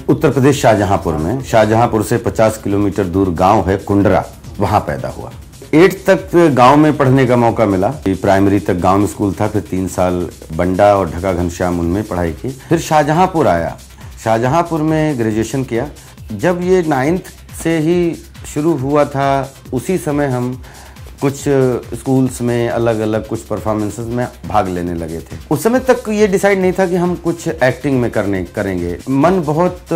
उत्तर प्रदेश शाहजहांपुर में, शाहजहांपुर से 50 किलोमीटर दूर गांव है कुंडरा, वहां पैदा हुआ। 8 तक गांव में पढ़ने का मौका मिला। प्राइमरी तक गांव में स्कूल था, फिर 3 साल बंडा और ढका घनश्याम उनमें पढ़ाई की। फिर शाहजहांपुर आया, शाहजहांपुर में ग्रेजुएशन किया। जब ये 9th से ही शुरू हुआ था, उसी समय हम कुछ स्कूल्स में अलग अलग कुछ परफॉर्मेंसेस में भाग लेने लगे थे। उस समय तक ये डिसाइड नहीं था कि हम कुछ एक्टिंग में करेंगे। मन बहुत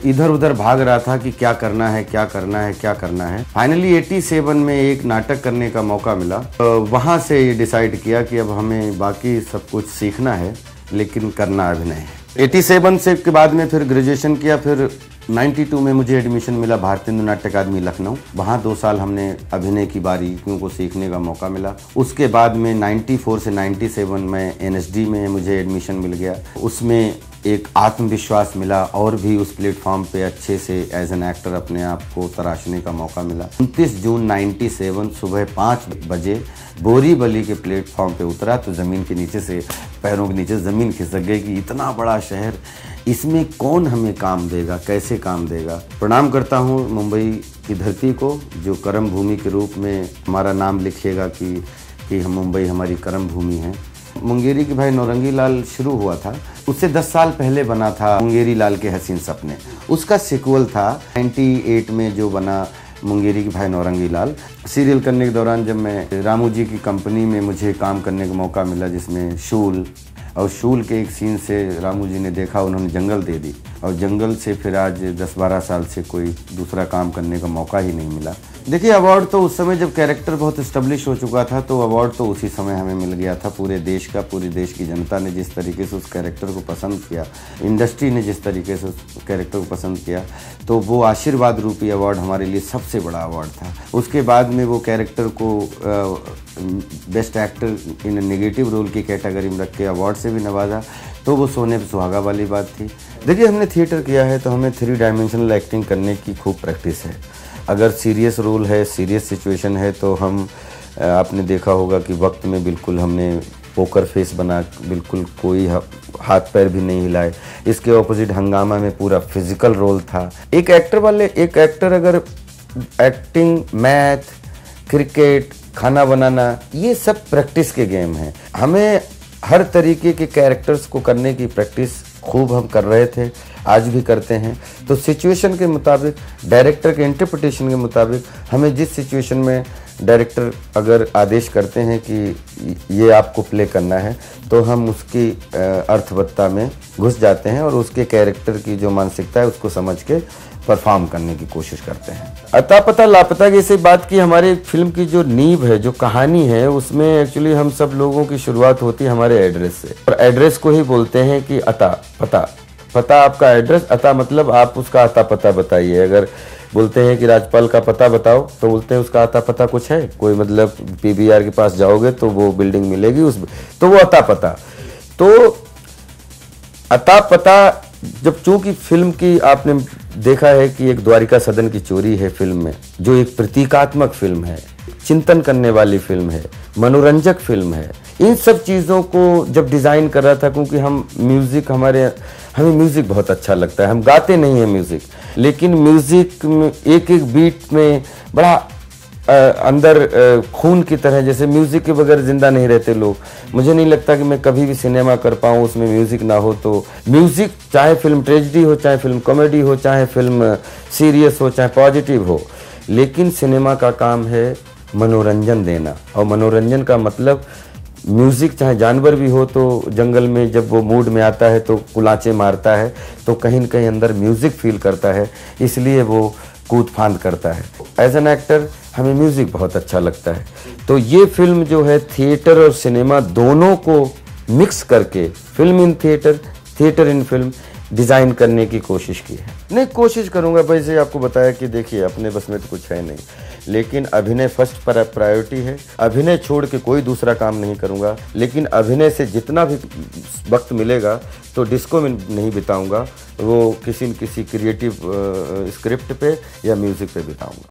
इधर उधर भाग रहा था कि क्या करना है, क्या करना है, क्या करना है। फाइनली 87 में एक नाटक करने का मौका मिला। वहाँ से ये डिसाइड किया कि अब हमें बाकी सब कुछ सीखना है, लेकिन करना अभिनय है। 87 से के बाद में फिर ग्रेजुएशन किया। फिर 92 में मुझे एडमिशन मिला भारतीय नाट्य अकादमी लखनऊ। वहाँ 2 साल हमने अभिनय की बारीकियों को सीखने का मौका मिला। उसके बाद में 94 से 97 में NSD में मुझे एडमिशन मिल गया। उसमें एक आत्मविश्वास मिला और भी उस प्लेटफॉर्म पे अच्छे से एज एन एक्टर अपने आप को तराशने का मौका मिला। 29 जून 97 सुबह 5 बजे बोरीवली के प्लेटफॉर्म पे उतरा तो ज़मीन के नीचे से, पैरों के नीचे ज़मीन खिसक गई कि इतना बड़ा शहर, इसमें कौन हमें काम देगा, कैसे काम देगा। प्रणाम करता हूँ मुंबई की धरती को, जो कर्म भूमि के रूप में हमारा नाम लिखिएगा कि हम मुंबई हमारी कर्म भूमि है। मुंगेरी के भाई नौरंगी लाल शुरू हुआ था, उससे 10 साल पहले बना था मुंगेरी लाल के हसीन सपने। उसका सीक्वल था 98 में जो बना मुंगेरी के भाई नौरंगी लाल। सीरियल करने के दौरान जब मैं रामू जी की कंपनी में मुझे काम करने का मौका मिला, जिसमें शूल, और शूल के एक सीन से रामू जी ने देखा, उन्होंने जंगल दे दी, और जंगल से फिर आज 10-12 साल से कोई दूसरा काम करने का मौका ही नहीं मिला। देखिए, अवार्ड तो उस समय जब कैरेक्टर बहुत इस्टेब्लिश हो चुका था, तो अवार्ड तो उसी समय हमें मिल गया था। पूरे देश का, पूरी देश की जनता ने जिस तरीके से उस कैरेक्टर को पसंद किया, इंडस्ट्री ने जिस तरीके से उस कैरेक्टर को पसंद किया, तो वो आशीर्वाद रूपी अवार्ड हमारे लिए सबसे बड़ा अवार्ड था। उसके बाद में वो कैरेक्टर को best actor in negative role की कैटेगरी में रख के अवार्ड से भी नवाजा, तो वो सोने पे सुहागा वाली बात थी। देखिए, हमने थिएटर किया है तो हमें 3 डायमेंशनल एक्टिंग करने की खूब प्रैक्टिस है। अगर सीरियस रोल है, सीरियस सिचुएशन है, तो हम आपने देखा होगा कि वक्त में बिल्कुल हमने पोकर फेस बना, बिल्कुल कोई हाथ पैर भी नहीं हिलाए। इसके ऑपोजिट हंगामा में पूरा फिजिकल रोल था। एक एक्टर अगर एक्टिंग, मैथ, क्रिकेट, खाना बनाना, ये सब प्रैक्टिस के गेम हैं। हमें हर तरीके के कैरेक्टर्स को करने की प्रैक्टिस खूब हम कर रहे थे, आज भी करते हैं। तो सिचुएशन के मुताबिक, डायरेक्टर के इंटरप्रिटेशन के मुताबिक, हमें जिस सिचुएशन में डायरेक्टर अगर आदेश करते हैं कि ये आपको प्ले करना है, तो हम उसकी अर्थवत्ता में घुस जाते हैं और उसके कैरेक्टर की जो मानसिकता है उसको समझ के परफॉर्म करने की कोशिश करते हैं। अता पता लापता की ऐसी बात की हमारे फिल्म की जो नींव है, जो कहानी है, उसमें एक्चुअली हम सब लोगों की शुरुआत होती है हमारे एड्रेस से, और एड्रेस को ही बोलते हैं कि अता पता। पता आपका एड्रेस, अता मतलब आप उसका अता पता बताइए। अगर बोलते हैं कि राजपाल का पता बताओ, तो बोलते हैं उसका अता पता कुछ है कोई, मतलब PVR के पास जाओगे तो वो बिल्डिंग मिलेगी, उस तो वो अता पता। तो अता पता, जब चूंकि फिल्म की आपने देखा है कि एक द्वारिका सदन की चोरी है फिल्म में, जो एक प्रतीकात्मक फिल्म है, चिंतन करने वाली फिल्म है, मनोरंजक फिल्म है। इन सब चीज़ों को जब डिज़ाइन कर रहा था, क्योंकि हमें म्यूज़िक बहुत अच्छा लगता है। हम गाते नहीं हैं म्यूज़िक, लेकिन म्यूज़िक में एक एक बीट में बड़ा अंदर खून की तरह, जैसे म्यूज़िक के बगैर जिंदा नहीं रहते लोग। मुझे नहीं लगता कि मैं कभी भी सिनेमा कर पाऊँ उसमें म्यूज़िक ना हो। तो म्यूज़िक, चाहे फिल्म ट्रेजेडी हो, चाहे फिल्म कॉमेडी हो, चाहे फिल्म सीरियस हो, चाहे पॉजिटिव हो, लेकिन सिनेमा का काम है मनोरंजन देना। और मनोरंजन का मतलब म्यूज़िक, चाहे जानवर भी हो तो जंगल में जब वो मूड में आता है तो कुलांचे मारता है, तो कहीं न कहीं अंदर म्यूज़िक फील करता है, इसलिए वो कूद फांद करता है। एज एन एक्टर हमें म्यूज़िक बहुत अच्छा लगता है। तो ये फिल्म जो है, थिएटर और सिनेमा दोनों को मिक्स करके film in theatre, theatre in film design करने की कोशिश की है। नहीं, कोशिश करूँगा। वैसे आपको बताया कि देखिए, अपने बस में तो कुछ है नहीं, लेकिन अभिनय फर्स्ट प्रायोरिटी है। अभिनय छोड़ के कोई दूसरा काम नहीं करूँगा, लेकिन अभिनय से जितना भी वक्त मिलेगा तो डिस्को में नहीं बिताऊँगा, वो किसी न किसी क्रिएटिव स्क्रिप्ट पे या म्यूज़िक पे बिताऊँगा।